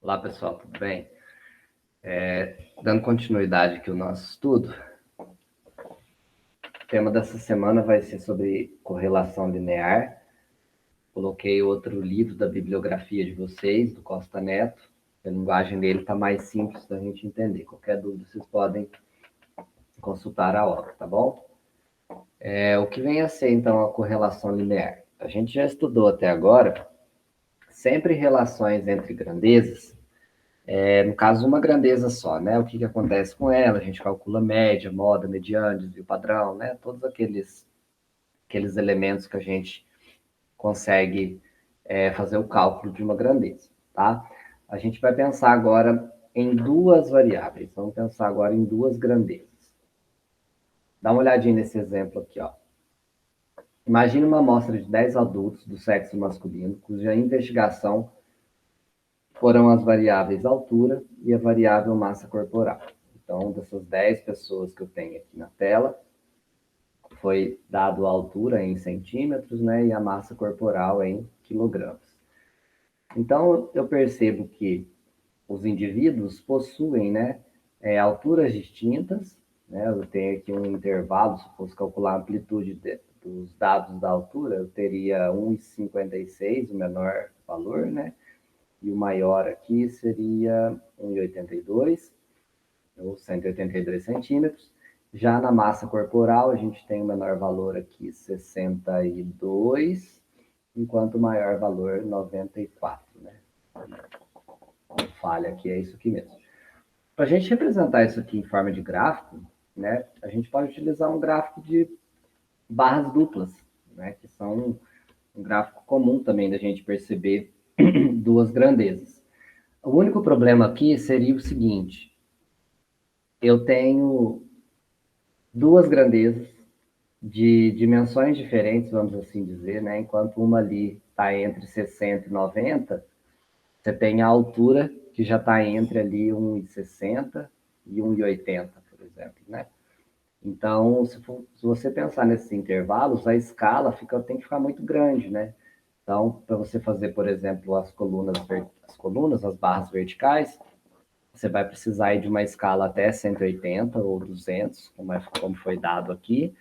Olá, pessoal, tudo bem? Dando continuidade aqui ao nosso estudo, o tema dessa semana vai ser sobre correlação linear. Coloquei outro livro da bibliografia de vocês, do Costa Neto. A linguagem dele está mais simples da gente entender. Qualquer dúvida, vocês podem consultar a obra, tá bom? O que vem a ser, então, a correlação linear? A gente já estudou até agora sempre relações entre grandezas. No caso, uma grandeza só, né? O que acontece com ela? A gente calcula média, moda, mediana, desvio padrão, né? Todos aqueles elementos que a gente consegue fazer o cálculo de uma grandeza, tá? A gente vai pensar agora em duas variáveis. Vamos pensar agora em duas grandezas. Dá uma olhadinha nesse exemplo aqui, ó. Imagine uma amostra de 10 adultos do sexo masculino, cuja investigação foram as variáveis altura e a variável massa corporal. Então, dessas 10 pessoas que eu tenho aqui na tela, foi dado a altura em centímetros, né, e a massa corporal em quilogramas. Então, eu percebo que os indivíduos possuem, né, alturas distintas, né, eu tenho aqui um intervalo, se fosse calcular a amplitude dos dados da altura, eu teria 1,56, o menor valor, né, e o maior aqui seria 1,82, ou 182 centímetros. Já na massa corporal, a gente tem o menor valor aqui, 62, enquanto o maior valor, 94, né? Falha aqui, é isso aqui mesmo. Para a gente representar isso aqui em forma de gráfico, né, a gente pode utilizar um gráfico de barras duplas, né, que são um gráfico comum também da gente perceber duas grandezas. O único problema aqui seria o seguinte: eu tenho duas grandezas de dimensões diferentes, vamos assim dizer, né? Enquanto uma ali está entre 60 e 90, você tem a altura que já está entre ali 1,60 e 1,80, por exemplo, né? Então, se você pensar nesses intervalos, a escala tem que ficar muito grande, né? Então, para você fazer, por exemplo, as barras verticais, você vai precisar ir de uma escala até 180 ou 200, como foi dado aqui.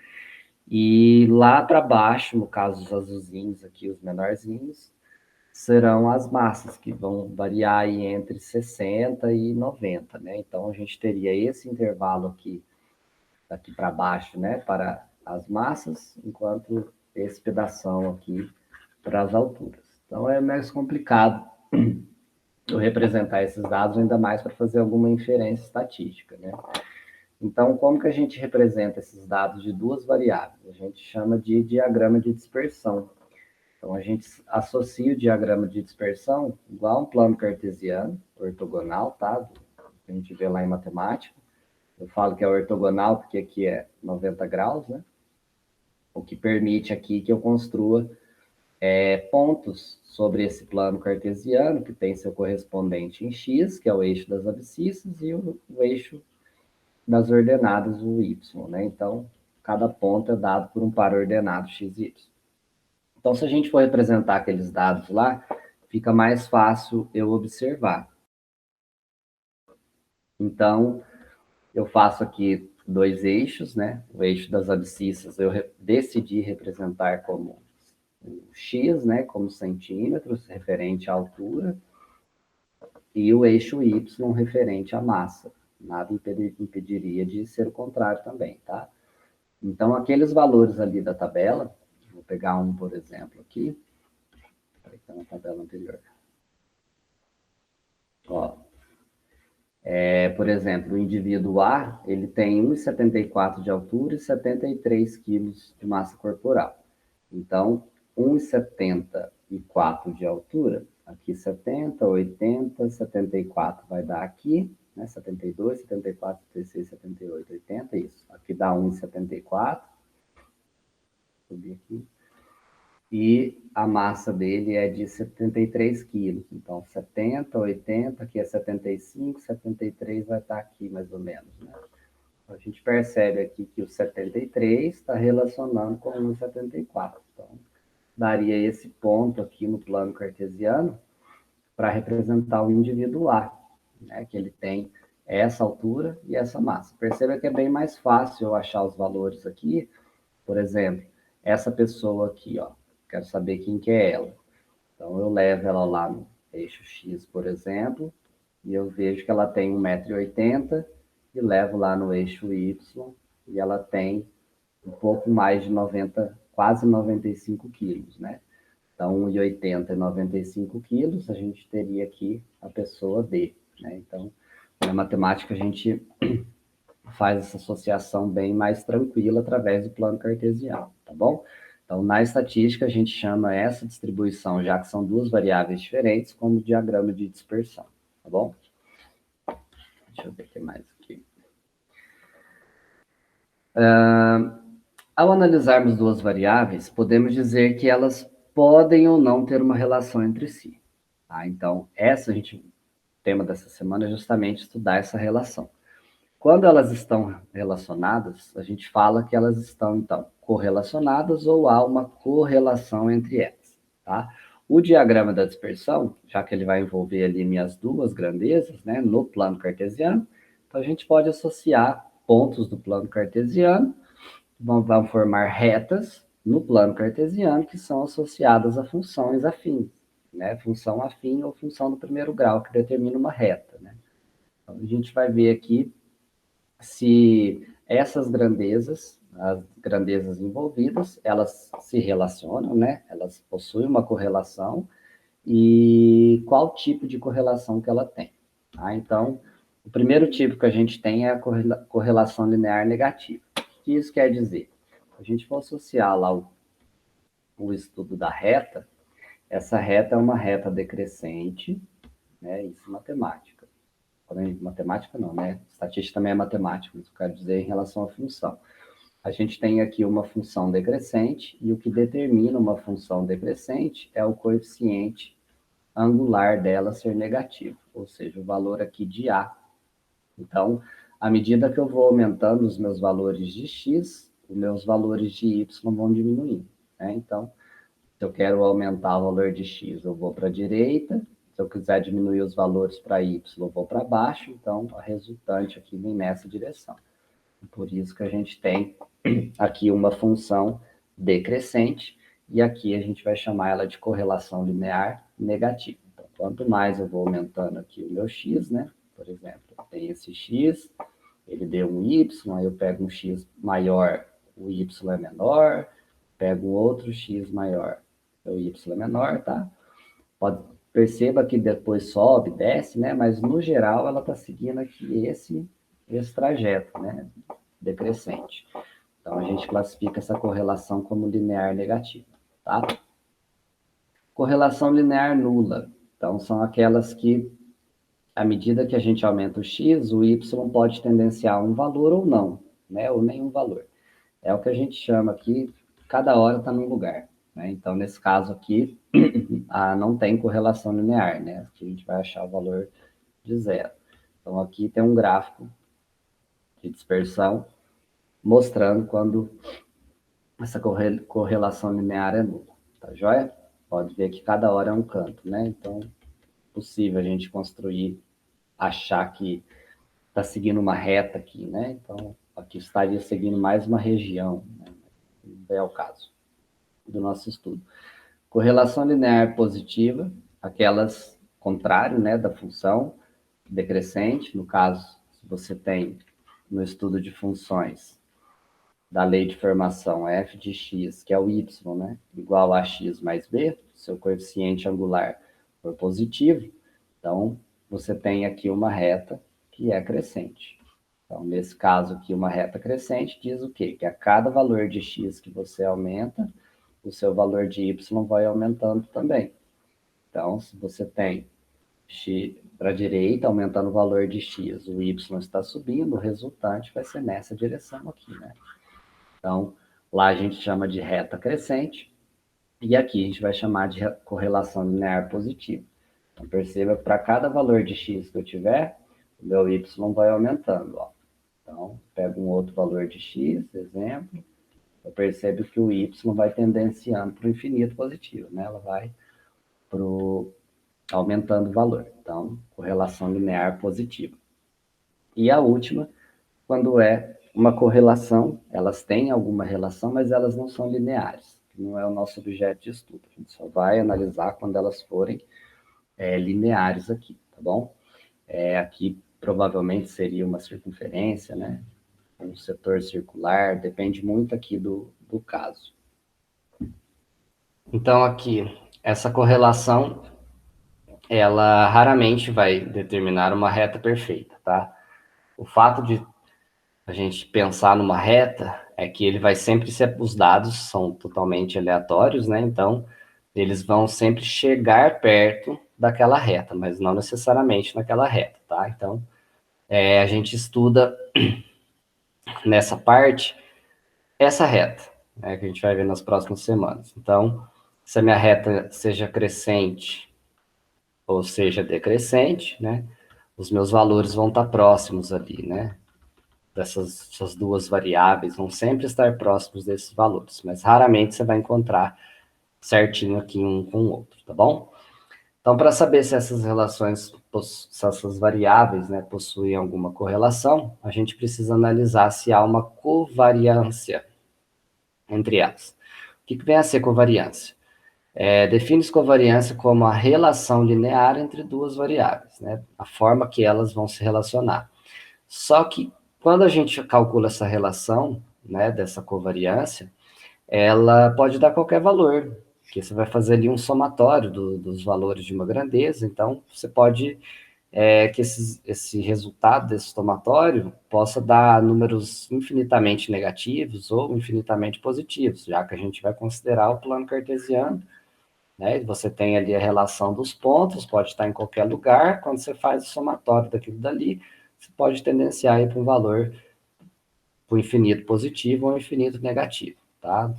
E lá para baixo, no caso dos azulzinhos aqui, os menorzinhos, serão as massas, que vão variar aí entre 60 e 90, né? Então, a gente teria esse intervalo aqui, daqui para baixo, né, para as massas, enquanto esse pedação aqui para as alturas. Então, é mais complicado eu representar esses dados, ainda mais para fazer alguma inferência estatística, né? Então, como que a gente representa esses dados de duas variáveis? A gente chama de diagrama de dispersão. Então, a gente associa o diagrama de dispersão igual a um plano cartesiano, ortogonal, tá? Que a gente vê lá em matemática. Eu falo que é ortogonal porque aqui é 90 graus, né? O que permite aqui que eu construa pontos sobre esse plano cartesiano, que tem seu correspondente em x, que é o eixo das abscissas, e o eixo das ordenadas, o y, né? Então, cada ponto é dado por um par ordenado x e y. Então, se a gente for representar aqueles dados lá, fica mais fácil eu observar. Então, eu faço aqui dois eixos, né? O eixo das abscissas eu decidi representar como o x, né? Como centímetros, referente à altura, e o eixo y referente à massa. Nada impediria de ser o contrário também, tá? Então, aqueles valores ali da tabela, vou pegar um, por exemplo, aqui, está na tabela anterior. Ó, por exemplo, o indivíduo A, ele tem 1,74 de altura e 73 quilos de massa corporal. Então, 1,74 de altura, aqui 70, 80, 74 vai dar aqui, né? 72, 74, 76, 78, 80, isso. Aqui dá 1,74. Subir aqui. E a massa dele é de 73 quilos. Então, 70, 80, aqui é 75, 73 vai estar aqui mais ou menos, né? A gente percebe aqui que o 73 está relacionando com o 74. Então, daria esse ponto aqui no plano cartesiano para representar o indivíduo lá, né, que ele tem essa altura e essa massa. Perceba que é bem mais fácil eu achar os valores aqui. Por exemplo, essa pessoa aqui, ó, quero saber quem que é ela. Então, eu levo ela lá no eixo X, por exemplo, e eu vejo que ela tem 1,80 m, e levo lá no eixo Y, e ela tem um pouco mais de 90, quase 95 quilos, né? Então, 1,80 m e 95 quilos, a gente teria aqui a pessoa D, né? Então, na matemática, a gente faz essa associação bem mais tranquila através do plano cartesiano, tá bom? Então, na estatística, a gente chama essa distribuição, já que são duas variáveis diferentes, como diagrama de dispersão, tá bom? Deixa eu ver o que mais aqui. Ao analisarmos duas variáveis, podemos dizer que elas podem ou não ter uma relação entre si. Tá? Então, o tema dessa semana é justamente estudar essa relação. Quando elas estão relacionadas, a gente fala que elas estão, então, correlacionadas ou há uma correlação entre elas. Tá? O diagrama da dispersão, já que ele vai envolver ali minhas duas grandezas, né, no plano cartesiano, então a gente pode associar pontos do plano cartesiano, vão formar retas no plano cartesiano que são associadas a funções afins, né? Função afim ou função do primeiro grau, que determina uma reta. Né? Então, a gente vai ver aqui se essas grandezas, as grandezas envolvidas, elas se relacionam, né? Elas possuem uma correlação e qual tipo de correlação que ela tem. Tá? Então, o primeiro tipo que a gente tem é a correlação linear negativa. O que isso quer dizer? Se a gente for associar lá o estudo da reta, essa reta é uma reta decrescente, né? Isso é matemática. Matemática não, né? Estatística também é matemática, mas eu quero dizer em relação à função. A gente tem aqui uma função decrescente, e o que determina uma função decrescente é o coeficiente angular dela ser negativo, ou seja, o valor aqui de A. Então, à medida que eu vou aumentando os meus valores de X, os meus valores de Y vão diminuindo. Né? Então, se eu quero aumentar o valor de X, eu vou para a direita. Se eu quiser diminuir os valores para Y, eu vou para baixo. Então, a resultante aqui vem nessa direção. Por isso que a gente tem aqui uma função decrescente, e aqui a gente vai chamar ela de correlação linear negativa. Então, quanto mais eu vou aumentando aqui o meu X, né? Por exemplo, tem esse X, ele deu um Y, aí eu pego um X maior, o Y é menor, pego outro X maior, o Y é menor, tá? Perceba que depois sobe, desce, né? Mas no geral ela está seguindo aqui esse trajeto, né? Decrescente. Então a gente classifica essa correlação como linear negativa, tá? Correlação linear nula. Então são aquelas que, à medida que a gente aumenta o x, o y pode tendenciar um valor ou não, né? Ou nenhum valor. É o que a gente chama aqui, cada hora está num lugar. Né? Então, nesse caso aqui, não tem correlação linear, né? Aqui a gente vai achar o valor de zero. Então, aqui tem um gráfico de dispersão mostrando quando essa correlação linear é nula. Tá joia? Pode ver que cada hora é um canto, né? Então, é possível a gente construir, achar que está seguindo uma reta aqui, né? Então, aqui estaria seguindo mais uma região, né? Não é o caso do nosso estudo. Correlação linear positiva, aquelas contrário, né, da função decrescente, no caso, se você tem no estudo de funções da lei de formação f de x, que é o y, né, igual a x mais b, seu coeficiente angular for positivo, então você tem aqui uma reta que é crescente. Então, nesse caso aqui, uma reta crescente diz o quê? Que a cada valor de x que você aumenta, o seu valor de y vai aumentando também. Então, se você tem x para a direita, aumentando o valor de x, o y está subindo, o resultante vai ser nessa direção aqui, né? Então, lá a gente chama de reta crescente, e aqui a gente vai chamar de correlação linear positiva. Então, perceba que para cada valor de x que eu tiver, o meu y vai aumentando, ó. Então, pego um outro valor de x, exemplo, eu percebo que o y vai tendenciando para o infinito positivo, né? Ela vai para o aumentando o valor. Então, correlação linear positiva. E a última, quando é uma correlação, elas têm alguma relação, mas elas não são lineares. Não é o nosso objeto de estudo. A gente só vai analisar quando elas forem lineares aqui, tá bom? Aqui provavelmente seria uma circunferência, né? Um setor circular, depende muito aqui do caso. Então, aqui, essa correlação, ela raramente vai determinar uma reta perfeita, tá? O fato de a gente pensar numa reta é que ele vai sempre ser, os dados são totalmente aleatórios, né? Então, eles vão sempre chegar perto daquela reta, mas não necessariamente naquela reta, tá? Então, a gente estuda nessa parte essa reta, né, que a gente vai ver nas próximas semanas. Então, se a minha reta seja crescente ou seja decrescente, né, os meus valores vão estar próximos ali, né? Essas duas variáveis vão sempre estar próximos desses valores, mas raramente você vai encontrar certinho aqui um com o outro, tá bom? Então, para saber se essas relações, se essas variáveis, né, possuem alguma correlação, a gente precisa analisar se há uma covariância entre elas. O que vem a ser covariância? Define-se covariância como a relação linear entre duas variáveis, né? A forma que elas vão se relacionar. Só que quando a gente calcula essa relação, né, dessa covariância, ela pode dar qualquer valor, porque você vai fazer ali um somatório dos valores de uma grandeza, então você pode que esse resultado desse somatório possa dar números infinitamente negativos ou infinitamente positivos, já que a gente vai considerar o plano cartesiano, né? Você tem ali a relação dos pontos, pode estar em qualquer lugar, quando você faz o somatório daquilo dali, você pode tendenciar para um valor para o infinito positivo ou infinito negativo, tá?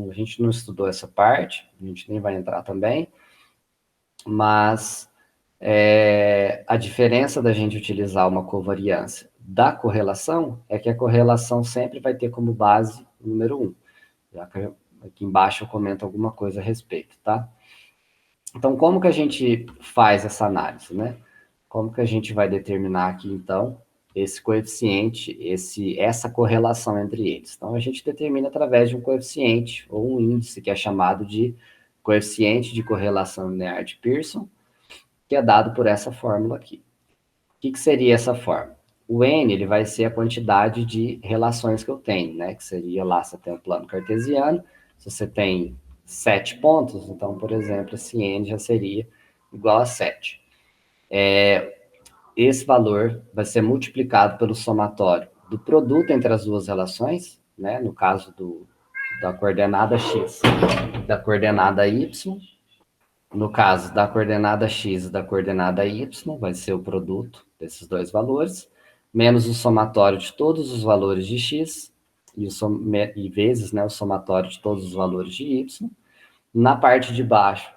A gente não estudou essa parte, a gente nem vai entrar também, mas a diferença da gente utilizar uma covariância da correlação é que a correlação sempre vai ter como base o número 1. Já que aqui embaixo eu comento alguma coisa a respeito, tá? Então, como que a gente faz essa análise, né? Como que a gente vai determinar aqui, então, esse coeficiente, essa correlação entre eles? Então, a gente determina através de um coeficiente ou um índice que é chamado de coeficiente de correlação linear de Pearson, que é dado por essa fórmula aqui. O que seria essa fórmula? O N ele vai ser a quantidade de relações que eu tenho, né? Que seria lá, você tem um plano cartesiano, se você tem 7 pontos, então, por exemplo, esse N já seria igual a 7. Esse valor vai ser multiplicado pelo somatório do produto entre as duas relações, né? No caso da coordenada x, da coordenada y, no caso da coordenada x e da coordenada y, vai ser o produto desses dois valores, menos o somatório de todos os valores de x, e vezes, né, o somatório de todos os valores de y, na parte de baixo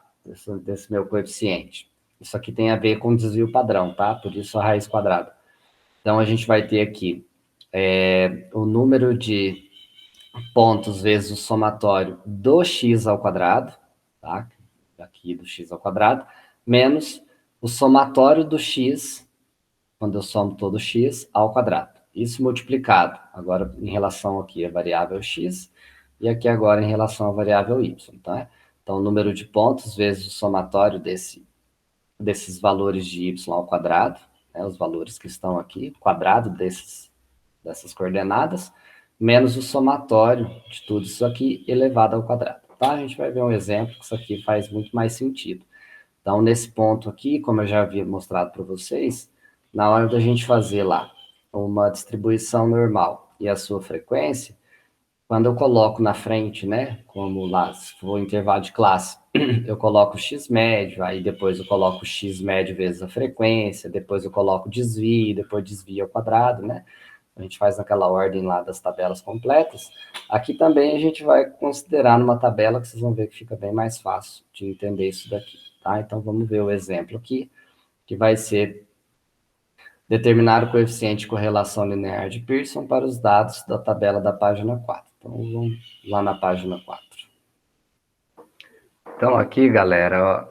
desse meu coeficiente. Isso aqui tem a ver com desvio padrão, tá? Por isso a raiz quadrada. Então, a gente vai ter aqui o número de pontos vezes o somatório do x ao quadrado, tá? Aqui do x ao quadrado, menos o somatório do x, quando eu somo todo x, ao quadrado. Isso multiplicado, agora em relação aqui à variável x, e aqui agora em relação à variável y, tá? Então, o número de pontos vezes o somatório desses valores de y ao quadrado, né, os valores que estão aqui, quadrado dessas coordenadas, menos o somatório de tudo isso aqui elevado ao quadrado. Tá? A gente vai ver um exemplo que isso aqui faz muito mais sentido. Então, nesse ponto aqui, como eu já havia mostrado para vocês, na hora da gente fazer lá uma distribuição normal e a sua frequência, quando eu coloco na frente, né, como lá, se for o intervalo de classe, eu coloco o x médio, aí depois eu coloco o x médio vezes a frequência, depois eu coloco o desvio, depois desvio ao quadrado, né? A gente faz naquela ordem lá das tabelas completas. Aqui também a gente vai considerar numa tabela que vocês vão ver que fica bem mais fácil de entender isso daqui, tá? Então vamos ver o exemplo aqui, que vai ser determinar o coeficiente de correlação linear de Pearson para os dados da tabela da página 4. Então, vamos lá na página 4. Então, aqui, galera, ó,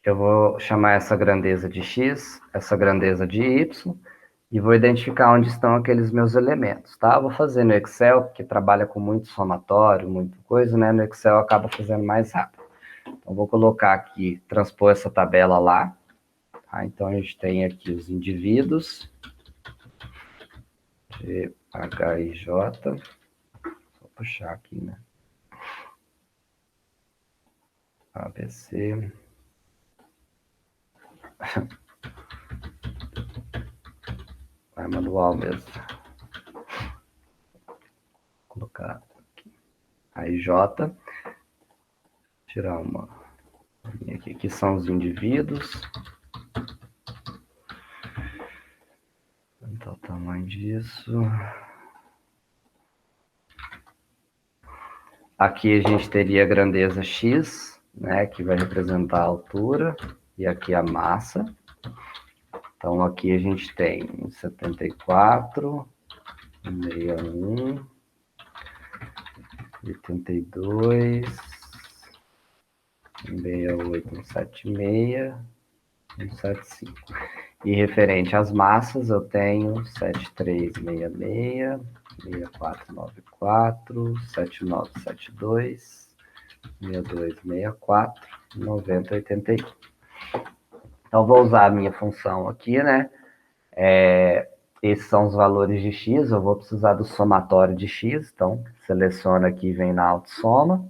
eu vou chamar essa grandeza de x, essa grandeza de y, e vou identificar onde estão aqueles meus elementos, tá? Eu vou fazer no Excel, porque trabalha com muito somatório, muita coisa, né? No Excel acaba fazendo mais rápido. Então, vou colocar aqui, transpor essa tabela lá. Tá? Então, a gente tem aqui os indivíduos, GHIJ, vou puxar aqui, né? ABC. É manual mesmo. Vou colocar aqui. Aí J. Tirar uma linha aqui, que são os indivíduos. Então, o tamanho disso. Aqui a gente teria a grandeza X, né, que vai representar a altura, e aqui a massa. Então, aqui a gente tem 74, 61, 82, 68, 176, 175. E referente às massas, eu tenho 7366, 6494, 7972, 6264, 9081. Então, vou usar a minha função aqui, né? Esses são os valores de x, eu vou precisar do somatório de x, então, seleciono aqui e vem na autossoma.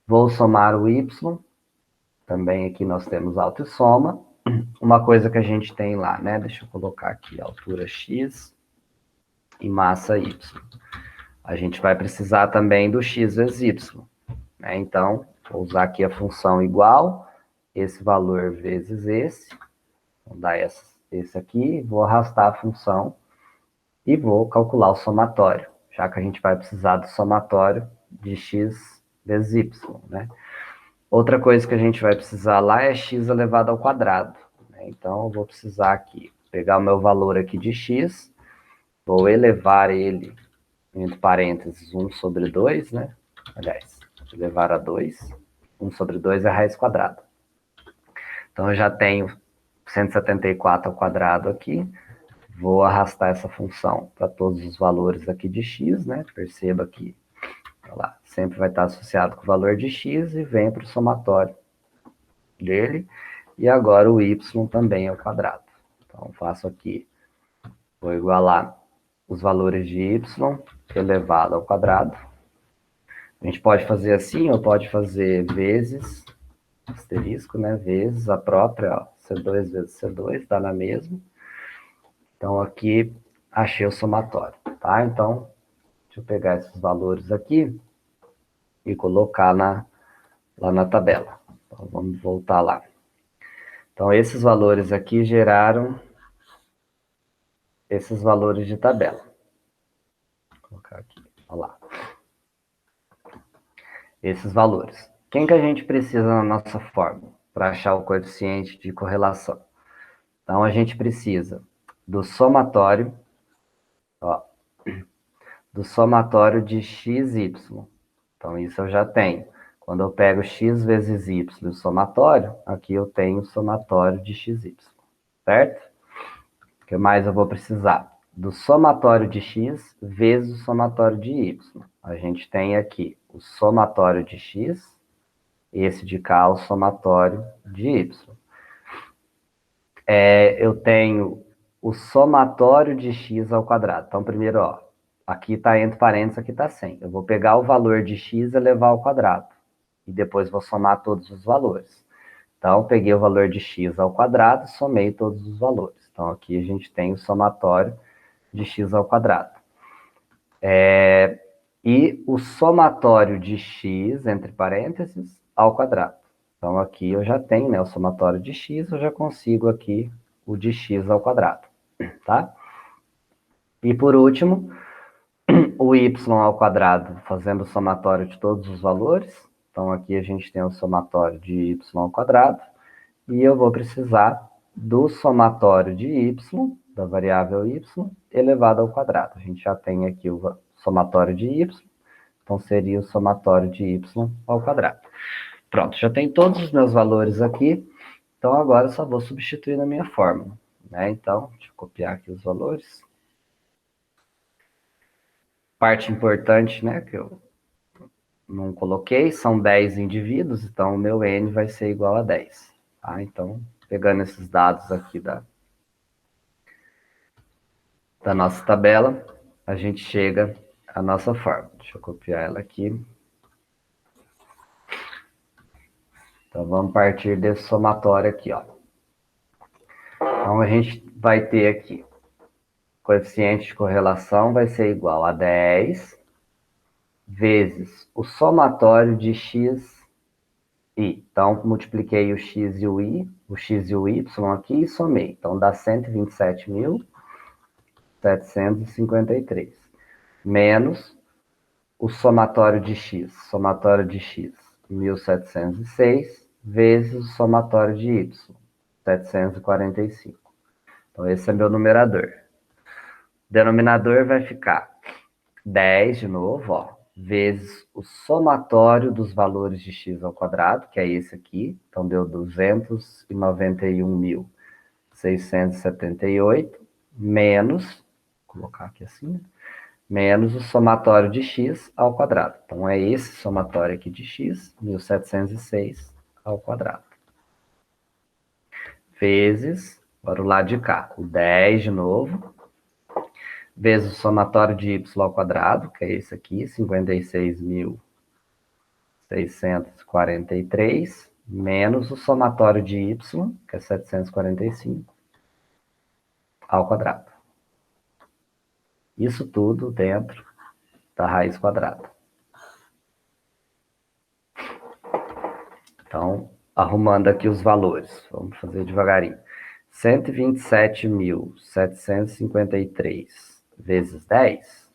Vou somar o y, também aqui nós temos autossoma. Uma coisa que a gente tem lá, né? Deixa eu colocar aqui, altura x e massa y. A gente vai precisar também do x vezes y, né? Então, vou usar aqui a função igual, esse valor vezes esse, vou dar esse aqui, vou arrastar a função e vou calcular o somatório, já que a gente vai precisar do somatório de x vezes y, né? Outra coisa que a gente vai precisar lá é x elevado ao quadrado, né? Então, eu vou precisar aqui, pegar o meu valor aqui de x, vou elevar ele, entre parênteses, 1 sobre 2, né? Aliás, elevar a 2, 1 sobre 2 é a raiz quadrada. Então, eu já tenho 174 ao quadrado aqui, vou arrastar essa função para todos os valores aqui de x, né? Perceba que lá, sempre vai estar associado com o valor de x e vem para o somatório dele. E agora o y também ao quadrado. Então, faço aqui, vou igualar os valores de y elevado ao quadrado. A gente pode fazer assim, ou pode fazer vezes, asterisco, né? Vezes a própria, ó, C2 vezes C2, dá na mesma. Então, aqui, achei o somatório, tá? Então, deixa eu pegar esses valores aqui e colocar lá na tabela. Então, vamos voltar lá. Então, esses valores aqui geraram esses valores de tabela. Vou colocar aqui, olha lá. Esses valores. Quem que a gente precisa na nossa fórmula para achar o coeficiente de correlação? Então, a gente precisa do somatório, ó, do somatório de x, y. Então, isso eu já tenho. Quando eu pego x vezes y e o somatório, aqui eu tenho o somatório de x, y, certo? O que mais eu vou precisar? Do somatório de x vezes o somatório de y. A gente tem aqui o somatório de x, esse de cá, o somatório de y. Eu tenho o somatório de x ao quadrado. Então, primeiro, ó, aqui está entre parênteses, aqui está 100. Eu vou pegar o valor de x e levar ao quadrado. E depois vou somar todos os valores. Então, peguei o valor de x ao quadrado, somei todos os valores. Então, aqui a gente tem o somatório de x ao quadrado. E o somatório de x, entre parênteses, ao quadrado. Então, aqui eu já tenho, né, o somatório de x, eu já consigo aqui o de x ao quadrado, tá? E por último, o y ao quadrado, fazendo o somatório de todos os valores. Então, aqui a gente tem o somatório de y ao quadrado. E eu vou precisar do somatório de y, da variável y, elevado ao quadrado. A gente já tem aqui o somatório de y, então seria o somatório de y ao quadrado. Pronto, já tem todos os meus valores aqui. Então, agora eu só vou substituir na minha fórmula, né? Então, deixa eu copiar aqui os valores. Parte importante, né, que eu não coloquei, são 10 indivíduos, então o meu N vai ser igual a 10. Tá? Então, pegando esses dados aqui da nossa tabela, a gente chega à nossa fórmula. Deixa eu copiar ela aqui. Então, vamos partir desse somatório aqui, ó. Então, a gente vai ter aqui, coeficiente de correlação vai ser igual a 10 vezes o somatório de x i. Então, multipliquei o x e o y aqui e somei. Então, dá 127.753. Menos o somatório de x. Somatório de x, 1.706, vezes o somatório de y, 745. Então, esse é meu numerador. O denominador vai ficar 10 de novo, ó, vezes o somatório dos valores de x ao quadrado, que é esse aqui. Então, deu 291.678, menos, vou colocar aqui assim, menos o somatório de x ao quadrado. Então, é esse somatório aqui de x, 1.706 ao quadrado. Vezes, para o lado de cá, o 10 de novo, vezes o somatório de y ao quadrado, que é esse aqui, 56.643, menos o somatório de y, que é 745, ao quadrado. Isso tudo dentro da raiz quadrada. Então, arrumando aqui os valores, vamos fazer devagarinho. 127.753 vezes 10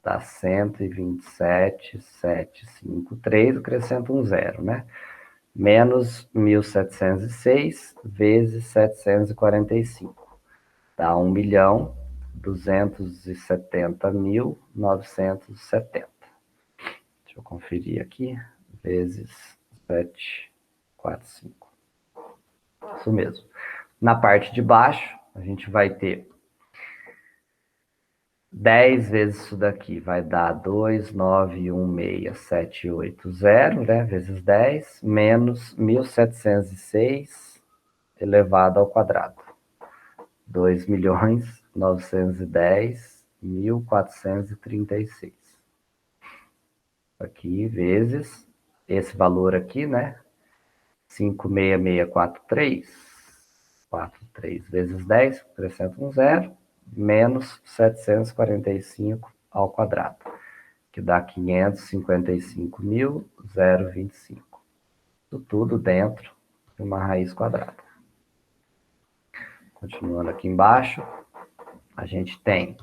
dá 127.753, acrescento um zero, né? Menos 1.706 vezes 745. Dá 1.270.970. Deixa eu conferir aqui. Vezes 745. Isso mesmo. Na parte de baixo, a gente vai ter 10 vezes isso daqui vai dar 291.678, né? Vezes 10, menos 1.706 elevado ao quadrado. 2.910.436. Aqui, vezes esse valor aqui, né? 56643. 43 vezes 10, acrescento um zero, menos 745 ao quadrado, que dá 555.025. Isso tudo dentro de uma raiz quadrada. Continuando aqui embaixo, a gente tem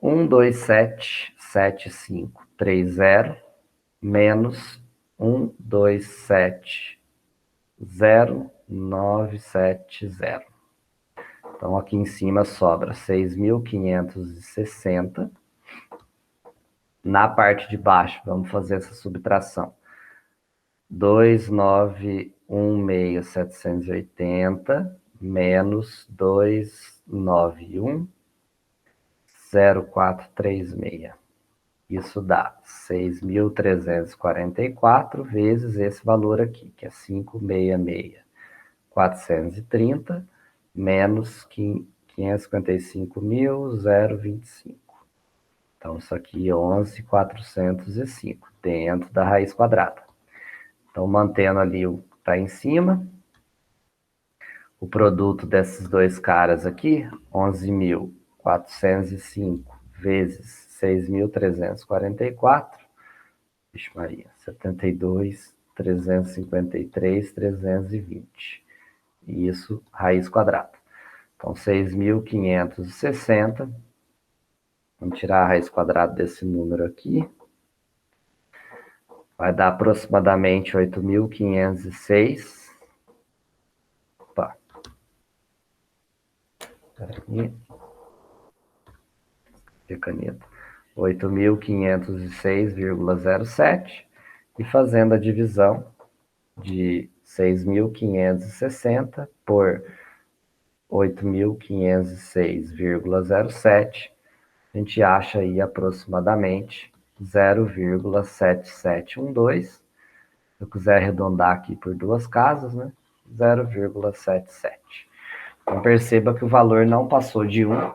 1277530 menos 1270970. Então, aqui em cima sobra 6.560. Na parte de baixo, vamos fazer essa subtração. 291.780 menos 291.0436. Isso dá 6.344 vezes esse valor aqui, que é 566.430 menos 555.025. Então, isso aqui é 11.405, dentro da raiz quadrada. Então, mantendo ali o que está em cima, o produto desses dois caras aqui, 11.405 vezes 6.344, vixe Maria, 72.353.320. E isso, raiz quadrada. Então, 6.560. Vamos tirar a raiz quadrada desse número aqui. Vai dar aproximadamente 8.506. Opa. Peraí. De caneta. 8.506,07. E fazendo a divisão, de 6.560 por 8.506,07, a gente acha aí aproximadamente 0,7712. Se eu quiser arredondar aqui por duas casas, né? 0,77. Então perceba que o valor não passou de 1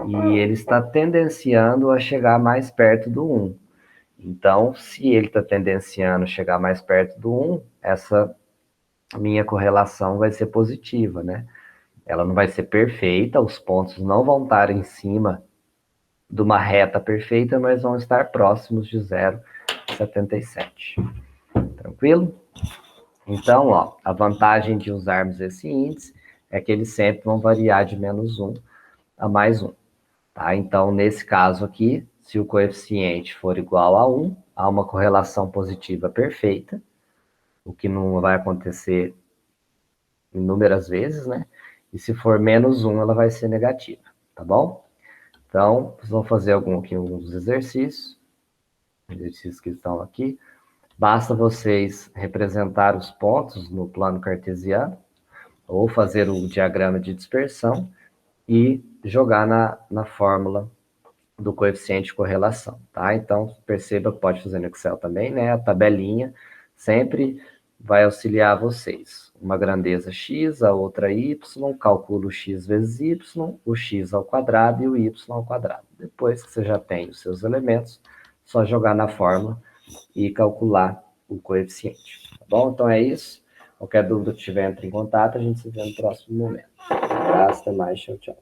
e ele está tendenciando a chegar mais perto do 1. Então, se ele está tendenciando a chegar mais perto do 1, essa minha correlação vai ser positiva, né? Ela não vai ser perfeita, os pontos não vão estar em cima de uma reta perfeita, mas vão estar próximos de 0,77. Tranquilo? Então, ó, a vantagem de usarmos esse índice é que eles sempre vão variar de -1 a +1. Tá? Então, nesse caso aqui, se o coeficiente for igual a 1, há uma correlação positiva perfeita, o que não vai acontecer inúmeras vezes, né? E se for -1, ela vai ser negativa, tá bom? Então, vocês vão fazer alguns exercícios que estão aqui. Basta vocês representar os pontos no plano cartesiano, ou fazer o diagrama de dispersão e jogar na fórmula do coeficiente de correlação, tá? Então, perceba que pode fazer no Excel também, né? A tabelinha sempre vai auxiliar vocês. Uma grandeza x, a outra y, calculo x vezes y, o x ao quadrado e o y ao quadrado. Depois que você já tem os seus elementos, só jogar na fórmula e calcular o coeficiente, tá bom? Então é isso. Qualquer dúvida que tiver, entre em contato, a gente se vê no próximo momento. Um abraço, até mais, tchau, tchau.